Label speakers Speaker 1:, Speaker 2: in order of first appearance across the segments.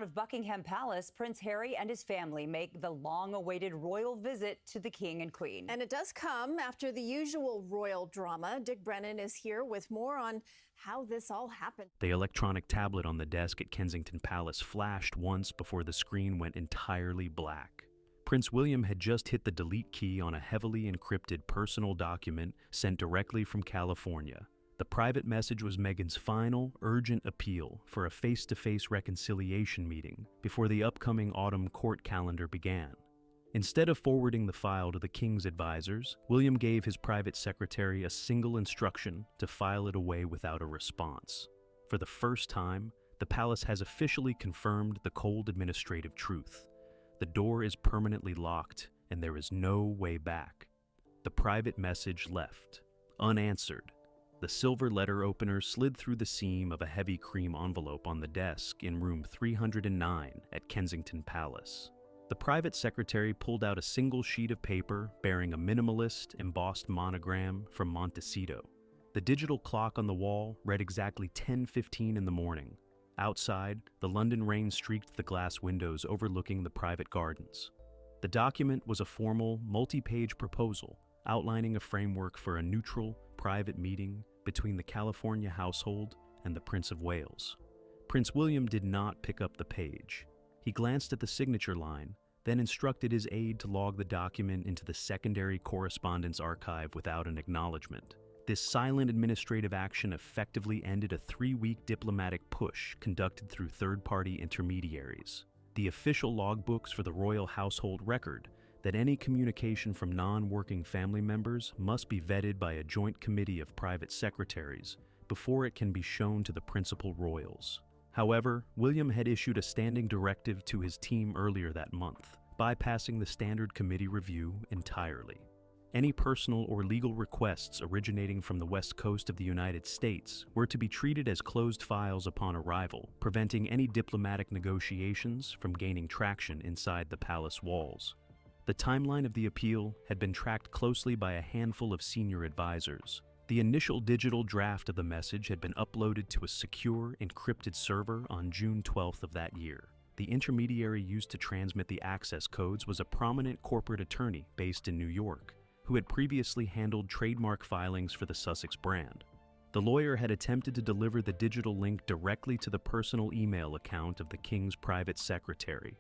Speaker 1: out of Buckingham Palace, Prince Harry and his family make the long-awaited royal visit to the King and Queen.
Speaker 2: And it does come after the usual royal drama. Dick Brennan is here with more on how this all happened.
Speaker 3: The electronic tablet on the desk at Kensington Palace flashed once before the screen went entirely black. Prince William had just hit the delete key on a heavily encrypted personal document sent directly from California. The private message was Meghan's final, urgent appeal for a face-to-face reconciliation meeting before the upcoming autumn court calendar began. Instead of forwarding the file to the King's advisors, William gave his private secretary a single instruction to file it away without a response. For the first time, the palace has officially confirmed the cold administrative truth. The door is permanently locked, and there is no way back. The private message left, unanswered. The silver letter opener slid through the seam of a heavy cream envelope on the desk in room 309 at Kensington Palace. The private secretary pulled out a single sheet of paper bearing a minimalist, embossed monogram from Montecito. The digital clock on the wall read exactly 10:15 in the morning. Outside, the London rain streaked the glass windows overlooking the private gardens. The document was a formal, multi-page proposal outlining a framework for a neutral, private meeting between the California household and the Prince of Wales. Prince William did not pick up the page. He glanced at the signature line, then instructed his aide to log the document into the secondary correspondence archive without an acknowledgement. This silent administrative action effectively ended a 3-week diplomatic push conducted through third-party intermediaries. The official logbooks for the royal household record that any communication from non-working family members must be vetted by a joint committee of private secretaries before it can be shown to the principal royals. However, William had issued a standing directive to his team earlier that month, bypassing the standard committee review entirely. Any personal or legal requests originating from the west coast of the United States were to be treated as closed files upon arrival, preventing any diplomatic negotiations from gaining traction inside the palace walls. The timeline of the appeal had been tracked closely by a handful of senior advisors. The initial digital draft of the message had been uploaded to a secure, encrypted server on June 12th of that year. The intermediary used to transmit the access codes was a prominent corporate attorney based in New York, who had previously handled trademark filings for the Sussex brand. The lawyer had attempted to deliver the digital link directly to the personal email account of the King's private secretary.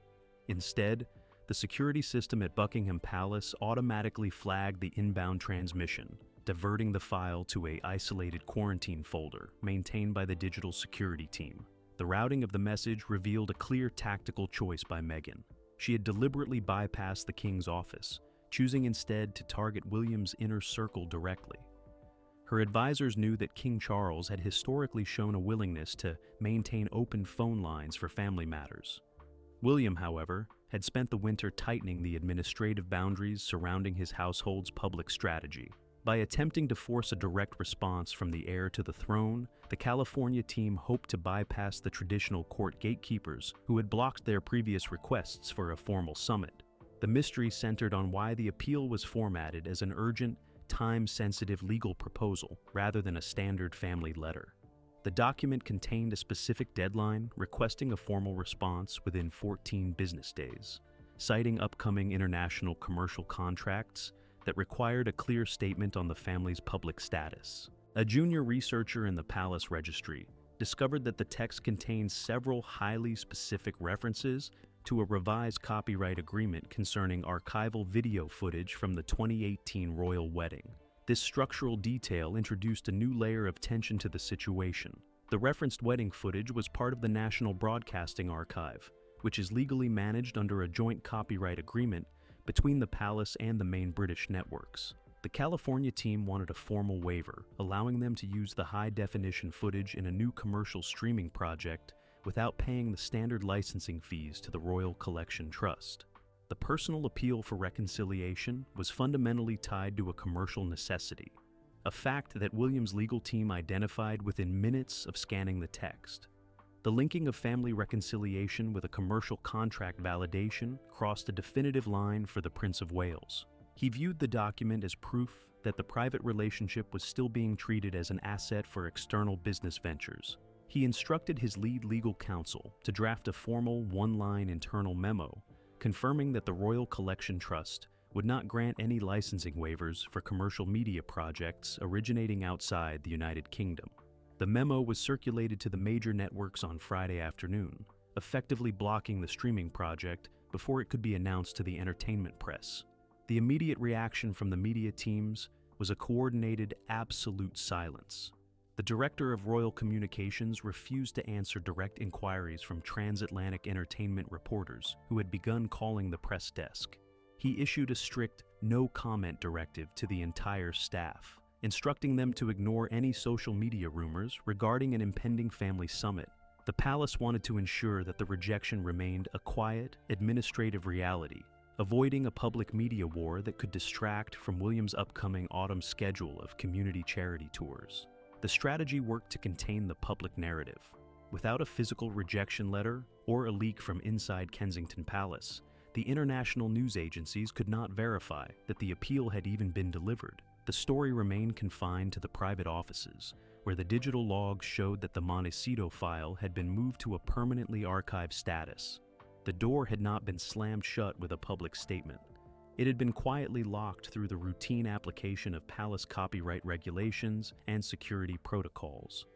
Speaker 3: Instead, the security system at Buckingham Palace automatically flagged the inbound transmission, diverting the file to an isolated quarantine folder maintained by the digital security team. The routing of the message revealed a clear tactical choice by Meghan. She had deliberately bypassed the King's office, choosing instead to target William's inner circle directly. Her advisors knew that King Charles had historically shown a willingness to maintain open phone lines for family matters. William, however, had spent the winter tightening the administrative boundaries surrounding his household's public strategy. By attempting to force a direct response from the heir to the throne, the California team hoped to bypass the traditional court gatekeepers who had blocked their previous requests for a formal summit. The mystery centered on why the appeal was formatted as an urgent, time-sensitive legal proposal rather than a standard family letter. The document contained a specific deadline requesting a formal response within 14 business days, citing upcoming international commercial contracts that required a clear statement on the family's public status. A junior researcher in the palace registry discovered that the text contained several highly specific references to a revised copyright agreement concerning archival video footage from the 2018 royal wedding. This structural detail introduced a new layer of tension to the situation. The referenced wedding footage was part of the National Broadcasting Archive, which is legally managed under a joint copyright agreement between the palace and the main British networks. The California team wanted a formal waiver, allowing them to use the high-definition footage in a new commercial streaming project without paying the standard licensing fees to the Royal Collection Trust. The personal appeal for reconciliation was fundamentally tied to a commercial necessity, a fact that William's legal team identified within minutes of scanning the text. The linking of family reconciliation with a commercial contract validation crossed a definitive line for the Prince of Wales. He viewed the document as proof that the private relationship was still being treated as an asset for external business ventures. He instructed his lead legal counsel to draft a formal one-line internal memo confirming that the Royal Collection Trust would not grant any licensing waivers for commercial media projects originating outside the United Kingdom. The memo was circulated to the major networks on Friday afternoon, effectively blocking the streaming project before it could be announced to the entertainment press. The immediate reaction from the media teams was a coordinated, absolute silence. The director of Royal Communications refused to answer direct inquiries from transatlantic entertainment reporters who had begun calling the press desk. He issued a strict no-comment directive to the entire staff, instructing them to ignore any social media rumors regarding an impending family summit. The palace wanted to ensure that the rejection remained a quiet, administrative reality, avoiding a public media war that could distract from William's upcoming autumn schedule of community charity tours. The strategy worked to contain the public narrative. Without a physical rejection letter or a leak from inside Kensington Palace, the international news agencies could not verify that the appeal had even been delivered. The story remained confined to the private offices, where the digital logs showed that the Montecito file had been moved to a permanently archived status. The door had not been slammed shut with a public statement. It had been quietly locked through the routine application of palace copyright regulations and security protocols.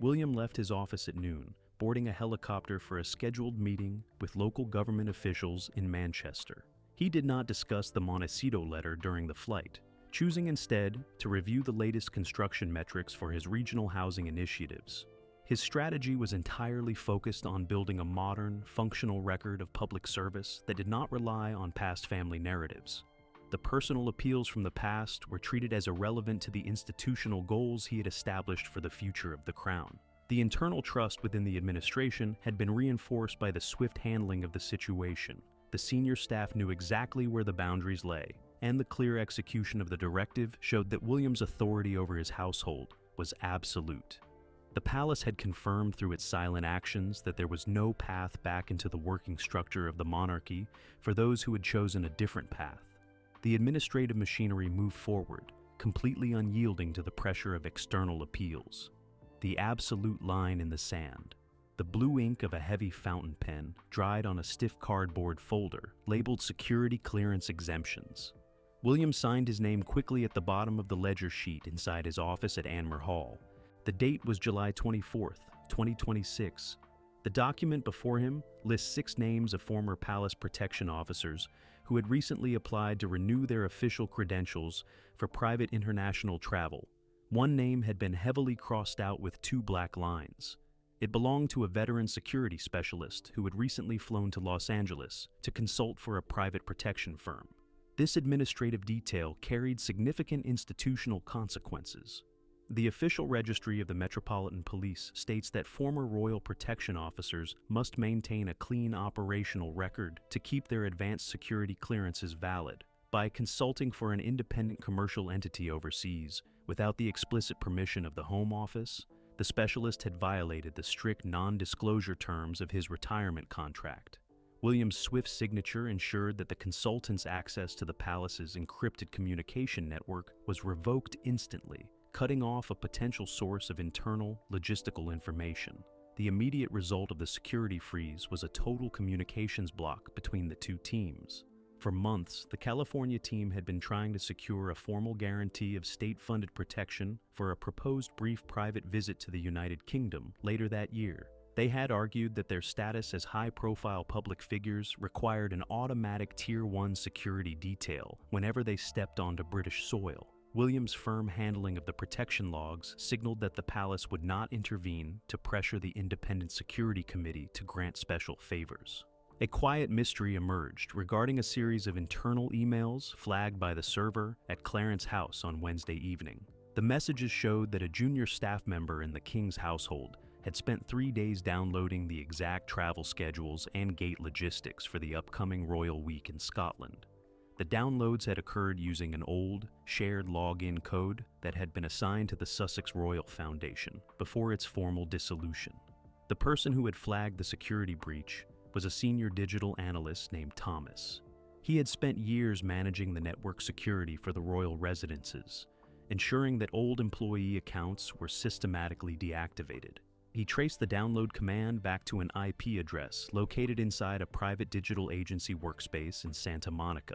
Speaker 3: William left his office at noon, boarding a helicopter for a scheduled meeting with local government officials in Manchester. He did not discuss the Montecito letter during the flight, choosing instead to review the latest construction metrics for his regional housing initiatives. His strategy was entirely focused on building a modern, functional record of public service that did not rely on past family narratives. The personal appeals from the past were treated as irrelevant to the institutional goals he had established for the future of the crown. The internal trust within the administration had been reinforced by the swift handling of the situation. The senior staff knew exactly where the boundaries lay, and the clear execution of the directive showed that William's authority over his household was absolute. The palace had confirmed through its silent actions that there was no path back into the working structure of the monarchy for those who had chosen a different path. The administrative machinery moved forward, completely unyielding to the pressure of external appeals. The absolute line in the sand. The blue ink of a heavy fountain pen, dried on a stiff cardboard folder, labeled security clearance exemptions. William signed his name quickly at the bottom of the ledger sheet inside his office at Anmer Hall. The date was July 24th, 2026. The document before him lists 6 names of former palace protection officers who had recently applied to renew their official credentials for private international travel. One name had been heavily crossed out with 2 black lines. It belonged to a veteran security specialist who had recently flown to Los Angeles to consult for a private protection firm. This administrative detail carried significant institutional consequences. The official registry of the Metropolitan Police states that former royal protection officers must maintain a clean operational record to keep their advanced security clearances valid. By consulting for an independent commercial entity overseas, without the explicit permission of the Home Office, the specialist had violated the strict non-disclosure terms of his retirement contract. William's swift signature ensured that the consultant's access to the palace's encrypted communication network was revoked instantly, cutting off a potential source of internal, logistical information. The immediate result of the security freeze was a total communications block between the 2 teams. For months, the California team had been trying to secure a formal guarantee of state-funded protection for a proposed brief private visit to the United Kingdom later that year. They had argued that their status as high-profile public figures required an automatic Tier 1 security detail whenever they stepped onto British soil. William's firm handling of the protection logs signaled that the palace would not intervene to pressure the Independent Security Committee to grant special favors. A quiet mystery emerged regarding a series of internal emails flagged by the server at Clarence House on Wednesday evening. The messages showed that a junior staff member in the king's household had spent 3 days downloading the exact travel schedules and gate logistics for the upcoming royal week in Scotland. The downloads had occurred using an old, shared login code that had been assigned to the Sussex Royal Foundation before its formal dissolution. The person who had flagged the security breach was a senior digital analyst named Thomas. He had spent years managing the network security for the royal residences, ensuring that old employee accounts were systematically deactivated. He traced the download command back to an IP address located inside a private digital agency workspace in Santa Monica.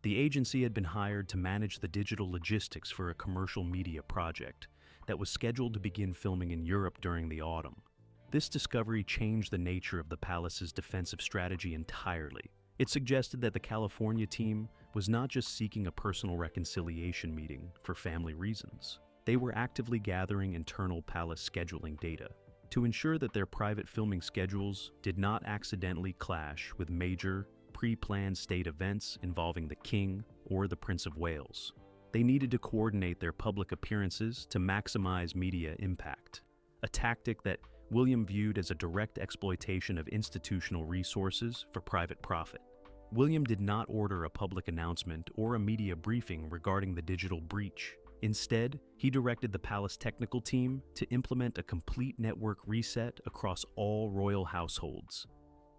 Speaker 3: The agency had been hired to manage the digital logistics for a commercial media project that was scheduled to begin filming in Europe during the autumn. This discovery changed the nature of the palace's defensive strategy entirely. It suggested that the California team was not just seeking a personal reconciliation meeting for family reasons. They were actively gathering internal palace scheduling data to ensure that their private filming schedules did not accidentally clash with major, pre-planned state events involving the King or the Prince of Wales. They needed to coordinate their public appearances to maximize media impact, a tactic that William viewed as a direct exploitation of institutional resources for private profit. William did not order a public announcement or a media briefing regarding the digital breach. Instead, he directed the palace technical team to implement a complete network reset across all royal households.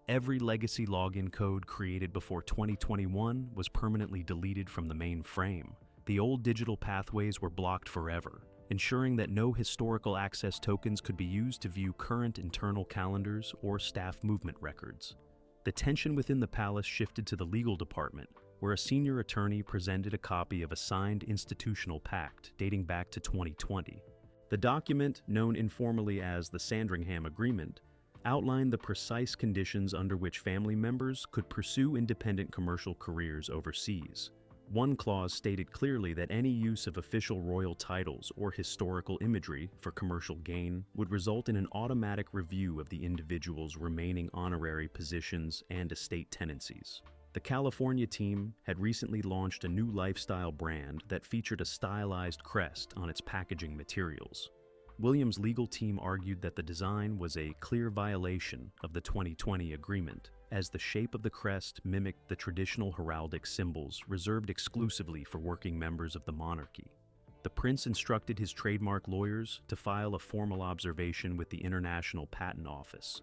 Speaker 3: Every legacy login code created before 2021 was permanently deleted from the main frame. The old digital pathways were blocked forever, ensuring that no historical access tokens could be used to view current internal calendars or staff movement records. The tension within the palace shifted to the legal department, where a senior attorney presented a copy of a signed institutional pact dating back to 2020. The document, known informally as the Sandringham Agreement, outlined the precise conditions under which family members could pursue independent commercial careers overseas. One clause stated clearly that any use of official royal titles or historical imagery for commercial gain would result in an automatic review of the individual's remaining honorary positions and estate tenancies. The California team had recently launched a new lifestyle brand that featured a stylized crest on its packaging materials. William's legal team argued that the design was a clear violation of the 2020 agreement, as the shape of the crest mimicked the traditional heraldic symbols reserved exclusively for working members of the monarchy. The prince instructed his trademark lawyers to file a formal observation with the International Patent Office,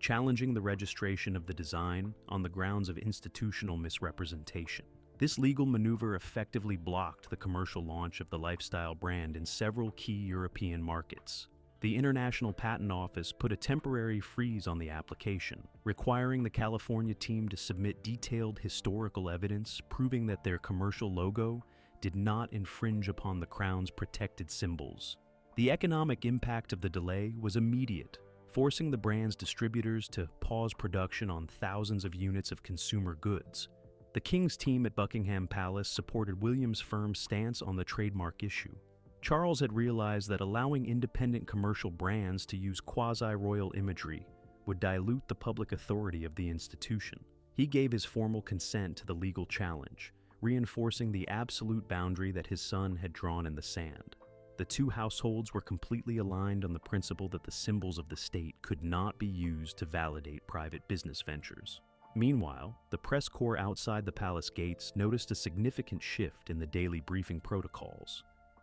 Speaker 3: challenging the registration of the design on the grounds of institutional misrepresentation. This legal maneuver effectively blocked the commercial launch of the lifestyle brand in several key European markets. The International Patent Office put a temporary freeze on the application, requiring the California team to submit detailed historical evidence proving that their commercial logo did not infringe upon the crown's protected symbols. The economic impact of the delay was immediate, forcing the brand's distributors to pause production on thousands of units of consumer goods. The King's team at Buckingham Palace supported William's firm's stance on the trademark issue. Charles had realized that allowing independent commercial brands to use quasi-royal imagery would dilute the public authority of the institution. He gave his formal consent to the legal challenge, reinforcing the absolute boundary that his son had drawn in the sand. The two households were completely aligned on the principle that the symbols of the state could not be used to validate private business ventures. Meanwhile, the press corps outside the palace gates noticed a significant shift in the daily briefing protocols.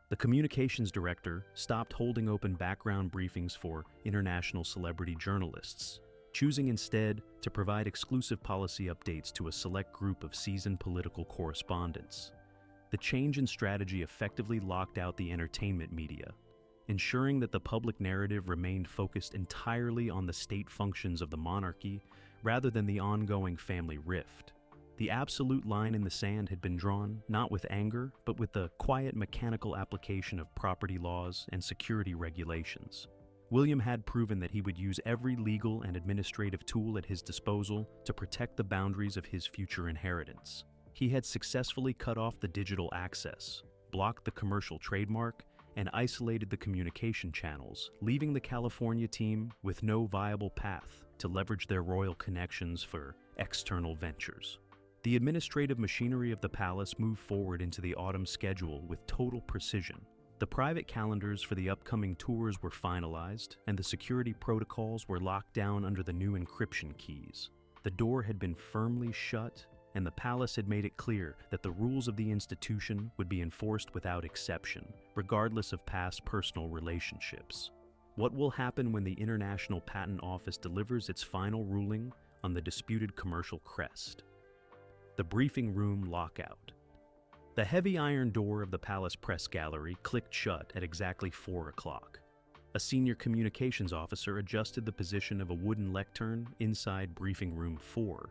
Speaker 3: The communications director stopped holding open background briefings for international celebrity journalists, choosing instead to provide exclusive policy updates to a select group of seasoned political correspondents. The change in strategy effectively locked out the entertainment media, ensuring that the public narrative remained focused entirely on the state functions of the monarchy rather than the ongoing family rift. The absolute line in the sand had been drawn not with anger, but with the quiet mechanical application of property laws and security regulations. William had proven that he would use every legal and administrative tool at his disposal to protect the boundaries of his future inheritance. He had successfully cut off the digital access, blocked the commercial trademark, and isolated the communication channels, leaving the California team with no viable path to leverage their royal connections for external ventures. The administrative machinery of the palace moved forward into the autumn schedule with total precision. The private calendars for the upcoming tours were finalized, and the security protocols were locked down under the new encryption keys. The door had been firmly shut, and the palace had made it clear that the rules of the institution would be enforced without exception, regardless of past personal relationships. What will happen when the International Patent Office delivers its final ruling on the disputed commercial crest? The briefing room lockout. The heavy iron door of the palace press gallery clicked shut at exactly 4 o'clock. A senior communications officer adjusted the position of a wooden lectern inside briefing room 4.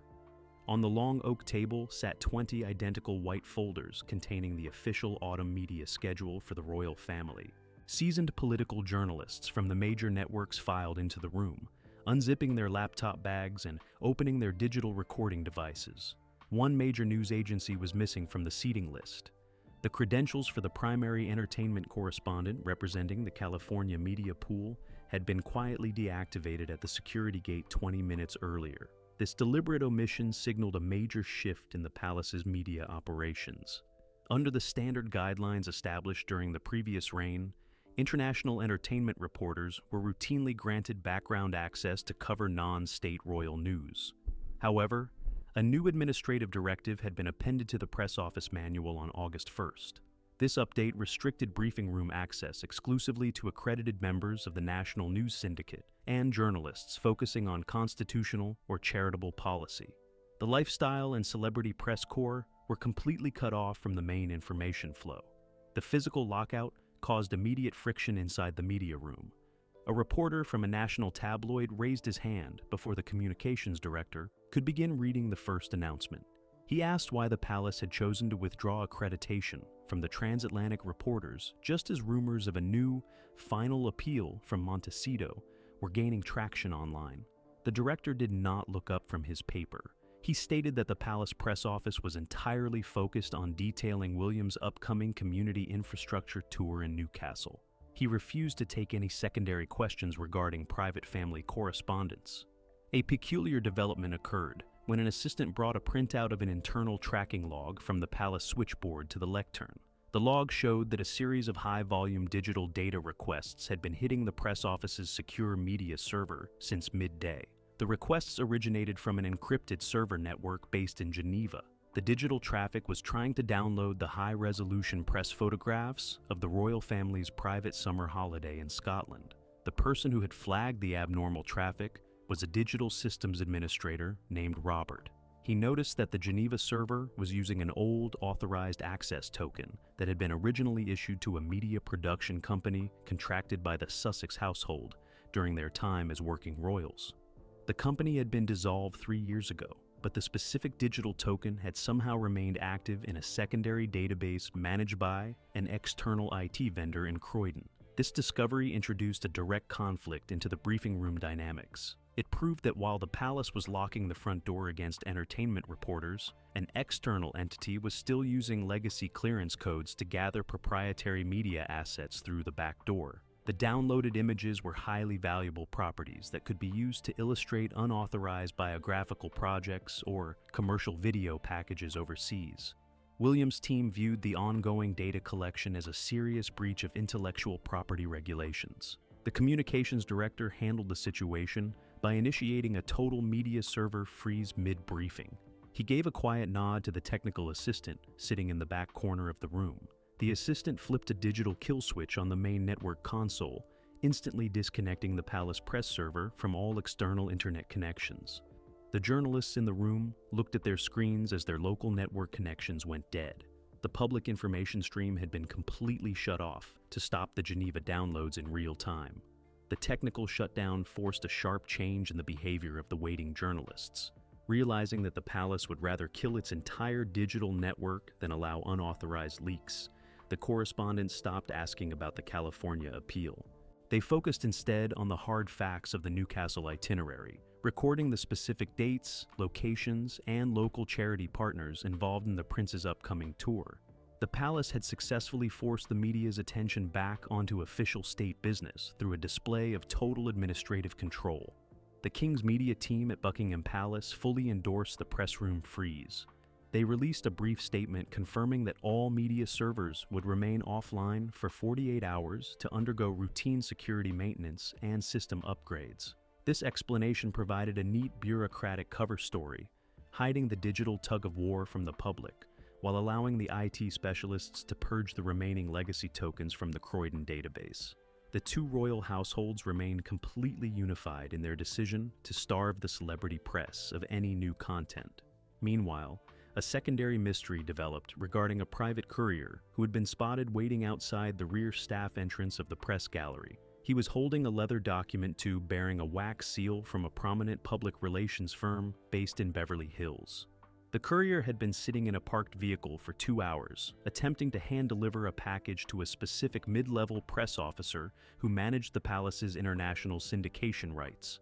Speaker 3: On the long oak table sat 20 identical white folders containing the official autumn media schedule for the royal family. Seasoned political journalists from the major networks filed into the room, unzipping their laptop bags and opening their digital recording devices. One major news agency was missing from the seating list. The credentials for the primary entertainment correspondent representing the California media pool had been quietly deactivated at the security gate 20 minutes earlier. This deliberate omission signaled a major shift in the palace's media operations. Under the standard guidelines established during the previous reign, international entertainment reporters were routinely granted background access to cover non-state royal news. However, a new administrative directive had been appended to the press office manual on August 1st. This update restricted briefing room access exclusively to accredited members of the National News Syndicate and journalists focusing on constitutional or charitable policy. The lifestyle and celebrity press corps were completely cut off from the main information flow. The physical lockout caused immediate friction inside the media room. A reporter from a national tabloid raised his hand before the communications director could begin reading the first announcement. He asked why the palace had chosen to withdraw accreditation from the transatlantic reporters just as rumors of a new, final appeal from Montecito were gaining traction online. The director did not look up from his paper. He stated that the palace press office was entirely focused on detailing William's upcoming community infrastructure tour in Newcastle. He refused to take any secondary questions regarding private family correspondence. A peculiar development occurred when an assistant brought a printout of an internal tracking log from the palace switchboard to the lectern. The log showed that a series of high-volume digital data requests had been hitting the press office's secure media server since midday. The requests originated from an encrypted server network based in Geneva. The digital traffic was trying to download the high-resolution press photographs of the royal family's private summer holiday in Scotland. The person who had flagged the abnormal traffic was a digital systems administrator named Robert. He noticed that the Geneva server was using an old authorized access token that had been originally issued to a media production company contracted by the Sussex household during their time as working royals. The company had been dissolved 3 years ago, but the specific digital token had somehow remained active in a secondary database managed by an external IT vendor in Croydon. This discovery introduced a direct conflict into the briefing room dynamics. It proved that while the palace was locking the front door against entertainment reporters, an external entity was still using legacy clearance codes to gather proprietary media assets through the back door. The downloaded images were highly valuable properties that could be used to illustrate unauthorized biographical projects or commercial video packages overseas. William's team viewed the ongoing data collection as a serious breach of intellectual property regulations. The communications director handled the situation by initiating a total media server freeze mid-briefing. He gave a quiet nod to the technical assistant sitting in the back corner of the room. The assistant flipped a digital kill switch on the main network console, instantly disconnecting the palace press server from all external internet connections. The journalists in the room looked at their screens as their local network connections went dead. The public information stream had been completely shut off to stop the Geneva downloads in real time. The technical shutdown forced a sharp change in the behavior of the waiting journalists. Realizing that the palace would rather kill its entire digital network than allow unauthorized leaks, the correspondents stopped asking about the California appeal. They focused instead on the hard facts of the Newcastle itinerary, recording the specific dates, locations, and local charity partners involved in the prince's upcoming tour. The palace had successfully forced the media's attention back onto official state business through a display of total administrative control. The king's media team at Buckingham Palace fully endorsed the press room freeze. They released a brief statement confirming that all media servers would remain offline for 48 hours to undergo routine security maintenance and system upgrades. This explanation provided a neat bureaucratic cover story, hiding the digital tug-of-war from the public, while allowing the IT specialists to purge the remaining legacy tokens from the Croydon database. The two royal households remained completely unified in their decision to starve the celebrity press of any new content. Meanwhile, a secondary mystery developed regarding a private courier who had been spotted waiting outside the rear staff entrance of the press gallery. He was holding a leather document tube bearing a wax seal from a prominent public relations firm based in Beverly Hills. The courier had been sitting in a parked vehicle for 2 hours, attempting to hand-deliver a package to a specific mid-level press officer who managed the palace's international syndication rights.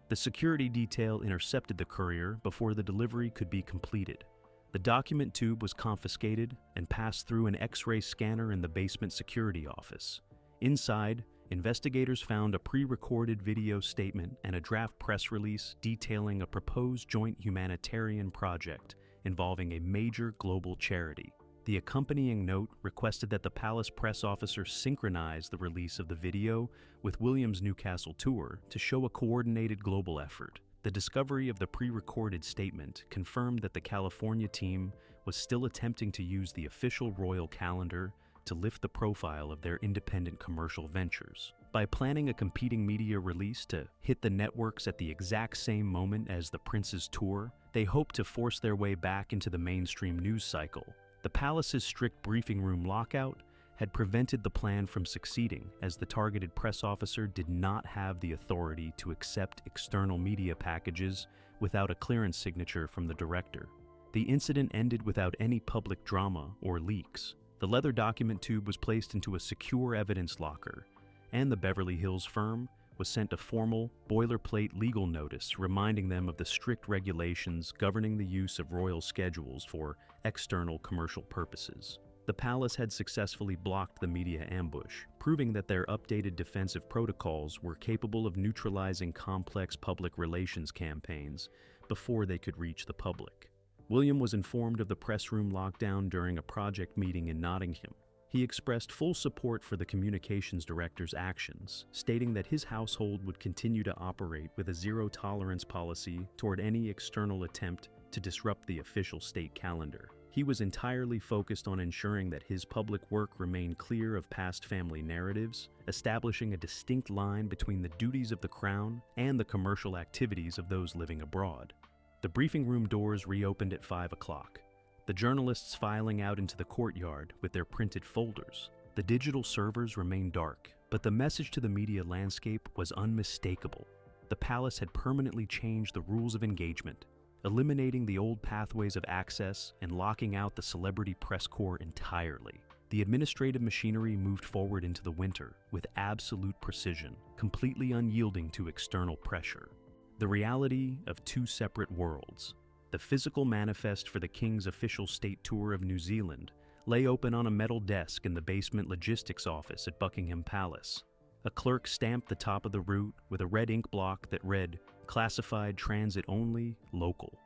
Speaker 3: The security detail intercepted the courier before the delivery could be completed. The document tube was confiscated and passed through an X-ray scanner in the basement security office. Inside, investigators found a pre-recorded video statement and a draft press release detailing a proposed joint humanitarian project involving a major global charity. The accompanying note requested that the palace press officer synchronize the release of the video with William's Newcastle tour to show a coordinated global effort. The discovery of the pre-recorded statement confirmed that the California team was still attempting to use the official royal calendar to lift the profile of their independent commercial ventures. By planning a competing media release to hit the networks at the exact same moment as the prince's tour, they hoped to force their way back into the mainstream news cycle. The palace's strict briefing room lockout had prevented the plan from succeeding, as the targeted press officer did not have the authority to accept external media packages without a clearance signature from the director. The incident ended without any public drama or leaks. The leather document tube was placed into a secure evidence locker, and the Beverly Hills firm was sent a formal, boilerplate legal notice reminding them of the strict regulations governing the use of royal schedules for external commercial purposes. The palace had successfully blocked the media ambush, proving that their updated defensive protocols were capable of neutralizing complex public relations campaigns before they could reach the public. William was informed of the press room lockdown during a project meeting in Nottingham. He expressed full support for the communications director's actions, stating that his household would continue to operate with a zero-tolerance policy toward any external attempt to disrupt the official state calendar. He was entirely focused on ensuring that his public work remained clear of past family narratives, establishing a distinct line between the duties of the crown and the commercial activities of those living abroad. The briefing room doors reopened at 5 o'clock. The journalists filing out into the courtyard with their printed folders. The digital servers remained dark, but the message to the media landscape was unmistakable. The palace had permanently changed the rules of engagement, eliminating the old pathways of access and locking out the celebrity press corps entirely. The administrative machinery moved forward into the winter with absolute precision, completely unyielding to external pressure. The reality of two separate worlds. The physical manifest for the King's official state tour of New Zealand lay open on a metal desk in the basement logistics office at Buckingham Palace. A clerk stamped the top of the route with a red ink block that read, "Classified transit only, local."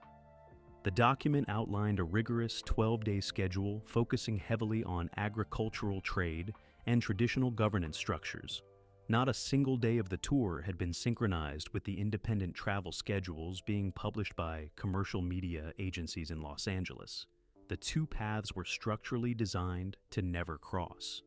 Speaker 3: The document outlined a rigorous 12-day schedule focusing heavily on agricultural trade and traditional governance structures. Not a single day of the tour had been synchronized with the independent travel schedules being published by commercial media agencies in Los Angeles. The two paths were structurally designed to never cross.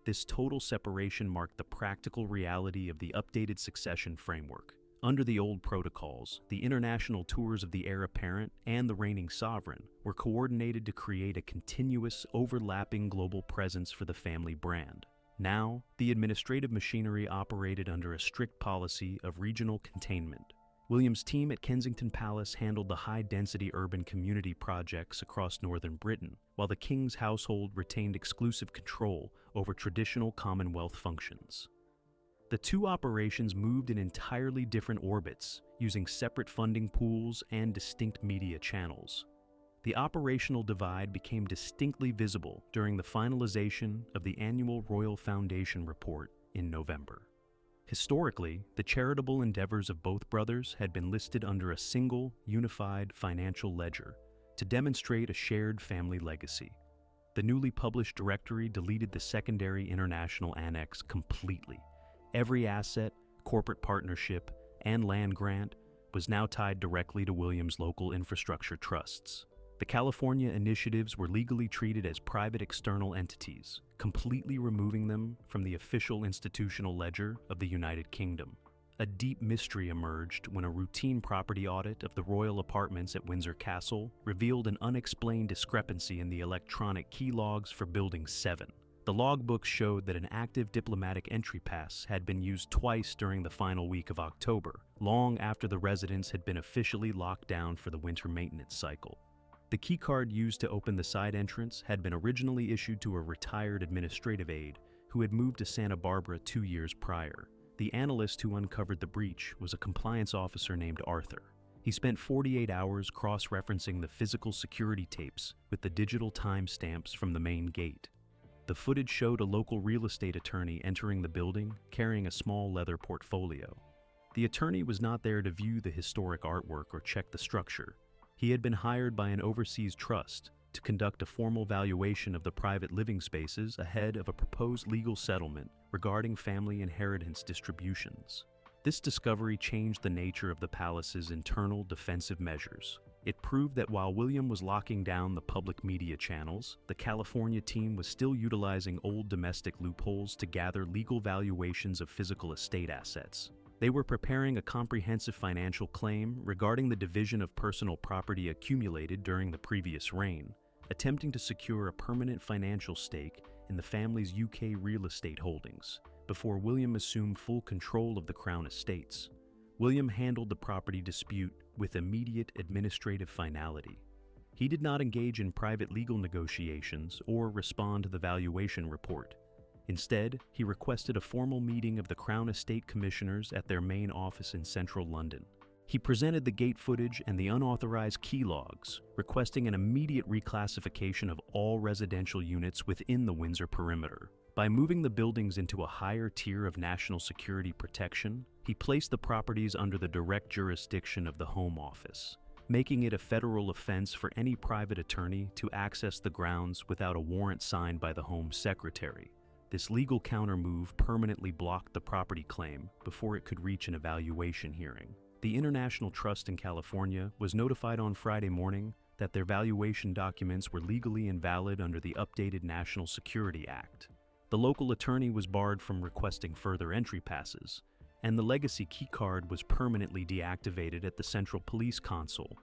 Speaker 3: This total separation marked the practical reality of the updated succession framework. Under the old protocols, the international tours of the heir apparent and the reigning sovereign were coordinated to create a continuous, overlapping global presence for the family brand. Now, the administrative machinery operated under a strict policy of regional containment. William's team at Kensington Palace handled the high-density urban community projects across northern Britain, while the King's household retained exclusive control over traditional Commonwealth functions. The two operations moved in entirely different orbits, using separate funding pools and distinct media channels. The operational divide became distinctly visible during the finalization of the annual Royal Foundation report in November. Historically, the charitable endeavors of both brothers had been listed under a single, unified financial ledger to demonstrate a shared family legacy. The newly published directory deleted the secondary international annex completely. Every asset, corporate partnership, and land grant was now tied directly to William's local infrastructure trusts. The California initiatives were legally treated as private external entities, completely removing them from the official institutional ledger of the United Kingdom. A deep mystery emerged when a routine property audit of the royal apartments at Windsor Castle revealed an unexplained discrepancy in the electronic key logs for Building 7. The logbooks showed that an active diplomatic entry pass had been used twice during the final week of October, long after the residence had been officially locked down for the winter maintenance cycle. The keycard used to open the side entrance had been originally issued to a retired administrative aide who had moved to Santa Barbara 2 years prior. The analyst who uncovered the breach was a compliance officer named Arthur. He spent 48 hours cross-referencing the physical security tapes with the digital timestamps from the main gate. The footage showed a local real estate attorney entering the building carrying a small leather portfolio. The attorney was not there to view the historic artwork or check the structure. He had been hired by an overseas trust to conduct a formal valuation of the private living spaces ahead of a proposed legal settlement regarding family inheritance distributions. This discovery changed the nature of the palace's internal defensive measures. It proved that while William was locking down the public media channels, the California team was still utilizing old domestic loopholes to gather legal valuations of physical estate assets. They were preparing a comprehensive financial claim regarding the division of personal property accumulated during the previous reign, attempting to secure a permanent financial stake in the family's UK real estate holdings before William assumed full control of the Crown estates. William handled the property dispute with immediate administrative finality. He did not engage in private legal negotiations or respond to the valuation report. Instead, he requested a formal meeting of the Crown Estate Commissioners at their main office in central London. He presented the gate footage and the unauthorized key logs, requesting an immediate reclassification of all residential units within the Windsor perimeter. By moving the buildings into a higher tier of national security protection, he placed the properties under the direct jurisdiction of the Home Office, making it a federal offense for any private attorney to access the grounds without a warrant signed by the Home Secretary. This legal counter-move permanently blocked the property claim before it could reach an evaluation hearing. The International Trust in California was notified on Friday morning that their valuation documents were legally invalid under the updated National Security Act. The local attorney was barred from requesting further entry passes, and the legacy keycard was permanently deactivated at the Central Police Console.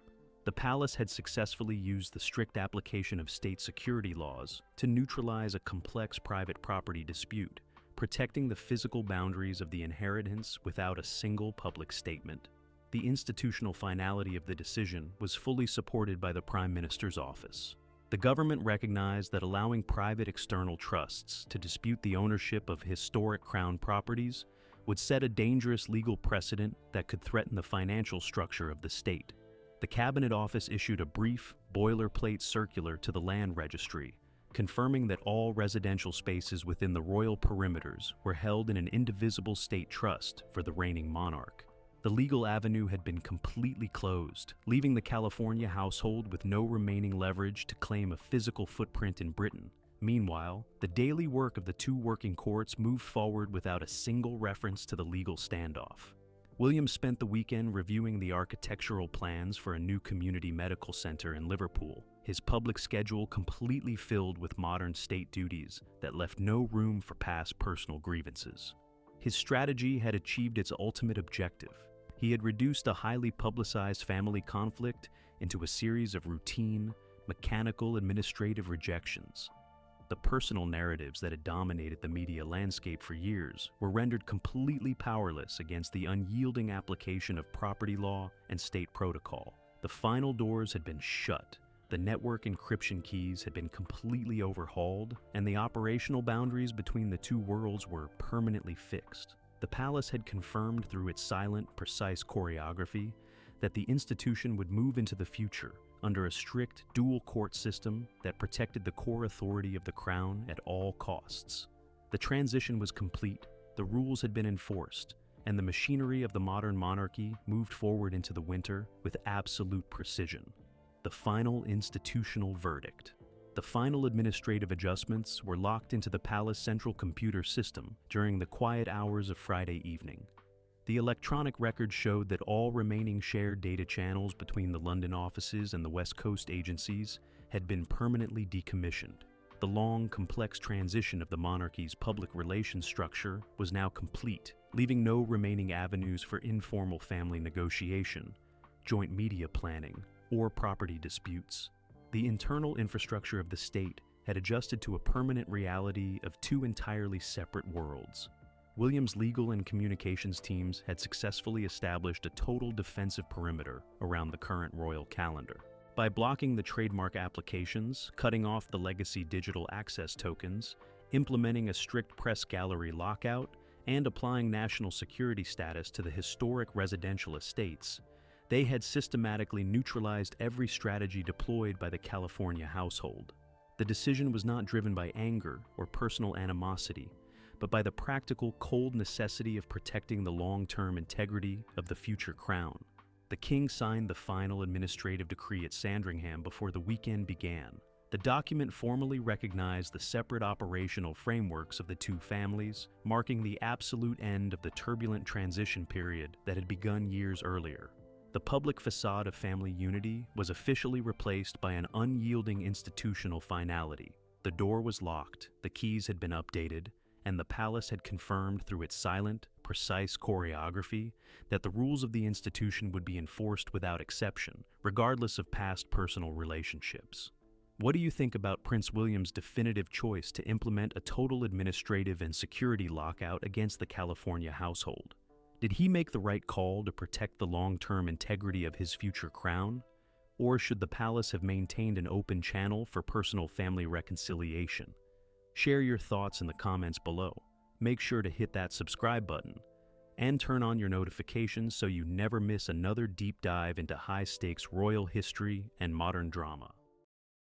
Speaker 3: The palace had successfully used the strict application of state security laws to neutralize a complex private property dispute, protecting the physical boundaries of the inheritance without a single public statement. The institutional finality of the decision was fully supported by the Prime Minister's office. The government recognized that allowing private external trusts to dispute the ownership of historic Crown properties would set a dangerous legal precedent that could threaten the financial structure of the state. The Cabinet Office issued a brief, boilerplate circular to the Land Registry, confirming that all residential spaces within the royal perimeters were held in an indivisible state trust for the reigning monarch. The legal avenue had been completely closed, leaving the California household with no remaining leverage to claim a physical footprint in Britain. Meanwhile, the daily work of the two working courts moved forward without a single reference to the legal standoff. William spent the weekend reviewing the architectural plans for a new community medical center in Liverpool, his public schedule completely filled with modern state duties that left no room for past personal grievances. His strategy had achieved its ultimate objective. He had reduced a highly publicized family conflict into a series of routine, mechanical administrative rejections. The personal narratives that had dominated the media landscape for years were rendered completely powerless against the unyielding application of property law and state protocol. The final doors had been shut, the network encryption keys had been completely overhauled, and the operational boundaries between the two worlds were permanently fixed. The palace had confirmed through its silent, precise choreography that the institution would move into the future under a strict dual court system that protected the core authority of the Crown at all costs. The transition was complete, the rules had been enforced, and the machinery of the modern monarchy moved forward into the winter with absolute precision. The final institutional verdict. The final administrative adjustments were locked into the palace central computer system during the quiet hours of Friday evening. The electronic record showed that all remaining shared data channels between the London offices and the West Coast agencies had been permanently decommissioned. The long, complex transition of the monarchy's public relations structure was now complete, leaving no remaining avenues for informal family negotiation, joint media planning, or property disputes. The internal infrastructure of the state had adjusted to a permanent reality of two entirely separate worlds. William's legal and communications teams had successfully established a total defensive perimeter around the current royal calendar. By blocking the trademark applications, cutting off the legacy digital access tokens, implementing a strict press gallery lockout, and applying national security status to the historic residential estates, they had systematically neutralized every strategy deployed by the California household. The decision was not driven by anger or personal animosity, but by the practical, cold necessity of protecting the long-term integrity of the future crown. The king signed the final administrative decree at Sandringham before the weekend began. The document formally recognized the separate operational frameworks of the two families, marking the absolute end of the turbulent transition period that had begun years earlier. The public facade of family unity was officially replaced by an unyielding institutional finality. The door was locked, the keys had been updated, and the palace had confirmed through its silent, precise choreography that the rules of the institution would be enforced without exception, regardless of past personal relationships. What do you think about Prince William's definitive choice to implement a total administrative and security lockout against the California household? Did he make the right call to protect the long-term integrity of his future crown? Or should the palace have maintained an open channel for personal family reconciliation? Share your thoughts in the comments below. Make sure to hit that subscribe button and turn on your notifications so you never miss another deep dive into high-stakes royal history and modern drama.